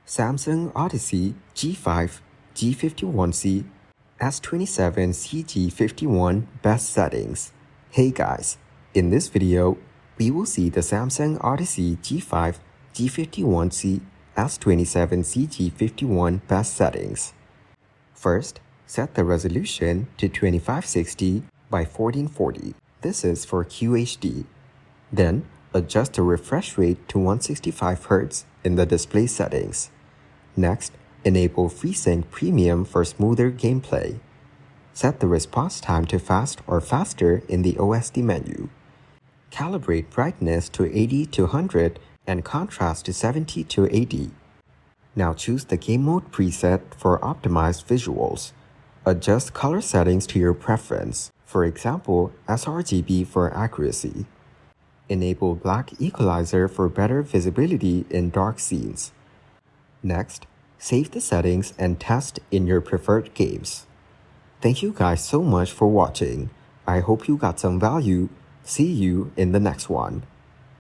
Samsung Odyssey G5, G51C S27Cg51 Best Settings. Hey guys, in this video, we will see the Samsung Odyssey G5, G51C S27Cg51 Best Settings. First, set the resolution to 2560 by 1440. This is for QHD. Then, adjust the refresh rate to 165 Hz in the display settings. Next, enable FreeSync Premium for smoother gameplay. Set the response time to fast or faster in the OSD menu. Calibrate brightness to 80 to 100 and contrast to 70 to 80. Now choose the game mode preset for optimized visuals. Adjust color settings to your preference, for example, sRGB for accuracy. Enable black equalizer for better visibility in dark scenes. Next, save the settings and test in your preferred games. Thank you guys so much for watching. I hope you got some value. See you in the next one.